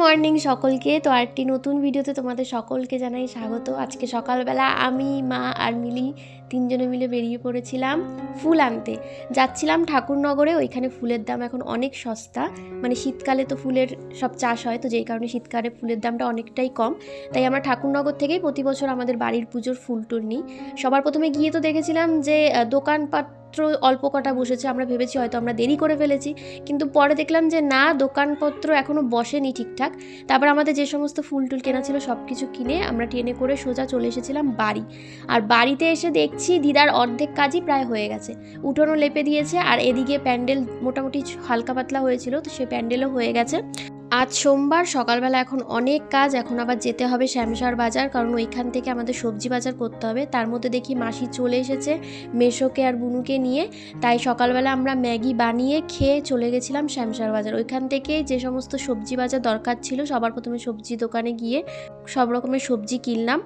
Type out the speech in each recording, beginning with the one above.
Morning সকলকে। তো আরেকটি নতুন ভিডিওতে তোমাদের সকলকে জানাই স্বাগত। আজকে সকালবেলা আমি, মা আর মিলি তিনজনে মিলে বেরিয়ে পড়েছিলাম ফুল আনতে। যাচ্ছিলাম ঠাকুরনগরে, ওইখানে ফুলের দাম এখন অনেক সস্তা, মানে শীতকালে তো ফুলের সব চাষ হয়, তো যেই কারণে শীতকালে ফুলের দামটা অনেকটাই কম। তাই আমরা ঠাকুরনগর থেকেই প্রতি বছর আমাদের বাড়ির পুজোর ফুল টুল নিই। সবার প্রথমে গিয়ে তো দেখেছিলাম যে দোকানপাট অল্প কটা বসেছে, আমরা ভেবেছি হয়তো আমরা দেরি করে ফেলেছি, কিন্তু পরে দেখলাম যে না, দোকানপত্র এখনও বসেনি ঠিকঠাক। তারপর আমাদের যে সমস্ত ফুল টুল কেনা ছিল সব কিছু কিনে আমরা ট্রেনে করে সোজা চলে এসেছিলাম বাড়ি। আর বাড়িতে এসে দেখছি দিদার অর্ধেক কাজই প্রায় হয়ে গেছে, উঠোনও লেপে দিয়েছে, আর এদিকে প্যান্ডেল মোটামুটি হালকা পাতলা হয়েছিল, তো সে প্যান্ডেলও হয়ে গেছে। আজ সোমবার সকালবেলা এখন অনেক কাজ, এখন আবার যেতে হবে শ্যামসার বাজার, কারণ ওইখান থেকে আমাদের সবজি বাজার করতে হবে। তার মধ্যে দেখি মাসি চলে এসেছে মেশোকে আর বুনুকে নিয়ে, তাই সকালবেলা আমরা ম্যাগি বানিয়ে খেয়ে চলে গেছিলাম শ্যামসার বাজার। ওইখান থেকে যে সমস্ত সবজি বাজার দরকার ছিল সবার প্রথমে সবজি দোকানে গিয়ে সব রকমের সবজি কিনলাম।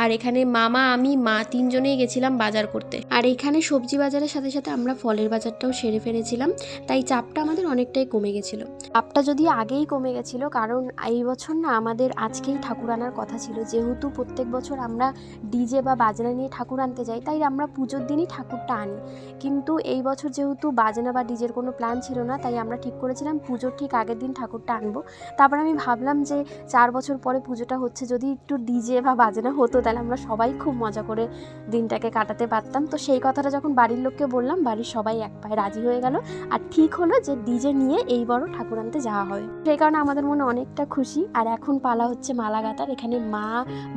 আর এখানে মামা, আমি, মা তিনজনেই গেছিলাম বাজার করতে। আর এখানে সবজি বাজারের সাথে সাথে আমরা ফলের বাজারটাও সেরে ফেলেছিলাম, তাই চাপটা আমাদের অনেকটাই কমে গেছিলো। চাপটা যদি আগেই কমে গেছিলো, কারণ এই বছর না আমাদের আজকেই ঠাকুর আনার কথা ছিল। যেহেতু প্রত্যেক বছর আমরা ডিজে বা বাজনা নিয়ে ঠাকুর আনতে যাই, তাই আমরা পুজোর দিনই ঠাকুরটা আনি। কিন্তু এই বছর যেহেতু বাজনা বা ডিজের কোনো প্ল্যান ছিল না, তাই আমরা ঠিক করেছিলাম পুজোর ঠিক আগের দিন ঠাকুরটা আনবো। তারপর আমি ভাবলাম যে 4 বছর পরে পুজোটা হচ্ছে, যদি একটু ডিজে বা বাজনা হতো তাহলে আমরা সবাই খুব মজা করে দিনটাকে কাটাতে পারতাম। তো সেই কথাটা যখন বাড়ির লোককে বললাম, বাড়ির সবাই এক পায়ে রাজি হয়ে গেল, আর ঠিক হলো যে ডিজে নিয়ে এই বড় ঠাকুর আনতে যাওয়া হবে। সেই কারণে আমাদের মনে অনেকটা খুশি। আর এখন পালা হচ্ছে মালা গাঁথার। এখানে মা,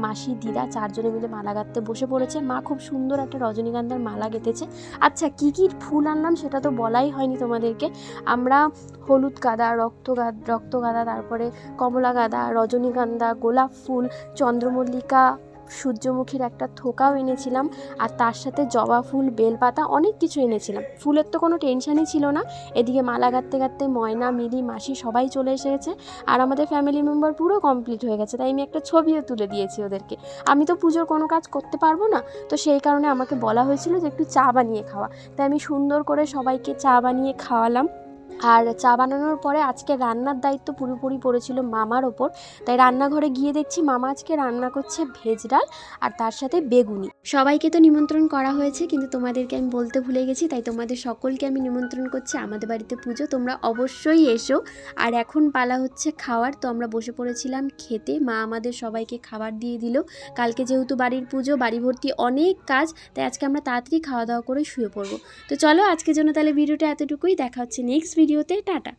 মাসি, দিদা চারজনে মিলে মালা গাঁথতে বসে পড়েছে। মা খুব সুন্দর একটা রজনীগন্ধার মালা গেঁথেছে। আচ্ছা, কি কি ফুল আনলাম সেটা তো বলাই হয়নি তোমাদেরকে। আমরা হলুদ গাঁদা, রক্ত গাঁদা, তারপরে কমলা গাঁদা, রজনীগন্ধা, গোলাপ ফুল, চন্দ্রমল্লিকা, সূর্যমুখীর একটা থোকাও এনেছিলাম, আর তার সাথে জবা ফুল, বেলপাতা, অনেক কিছু এনেছিলাম। ফুলের তো কোনো টেনশানই ছিল না। এদিকে মালা গাঁথতে গাঁথতে ময়না, মিলি, মাসি সবাই চলে এসেছে, আর আমাদের ফ্যামিলি মেম্বার পুরো কমপ্লিট হয়ে গেছে। তাই আমি একটা ছবিও তুলে দিয়েছি ওদেরকে। আমি তো পুজোর কোনো কাজ করতে পারবো না, তো সেই কারণে আমাকে বলা হয়েছিল যে একটু চা বানিয়ে খাওয়া, তাই আমি সুন্দর করে সবাইকে চা বানিয়ে খাওয়ালাম। আর চা বানানোর পরে আজকে রান্নার দায়িত্ব পুরোপুরি পড়েছিল মামার ওপর। তাই রান্নাঘরে গিয়ে দেখছি মামা আজকে রান্না করছে ভেজ ডাল আর তার সাথে বেগুনি। সবাইকে তো নিমন্ত্রণ করা হয়েছে, কিন্তু তোমাদেরকে আমি বলতে ভুলে গেছি, তাই তোমাদের সকলকে আমি নিমন্ত্রণ করছি আমাদের বাড়িতে পুজো, তোমরা অবশ্যই এসো। আর এখন পালা হচ্ছে খাওয়ার, তো আমরা বসে পড়েছিলাম খেতে। মা আমাদের সবাইকে খাবার দিয়ে দিল। কালকে যেহেতু বাড়ির পুজো, বাড়ি ভর্তি অনেক কাজ, তাই আজকে আমরা তাড়াতাড়ি খাওয়া দাওয়া করে শুয়ে পড়বো। তো চলো আজকের জন্য তাহলে ভিডিওটা এতটুকুই, দেখা হচ্ছে নেক্সট ভিডিওতে। টাটা।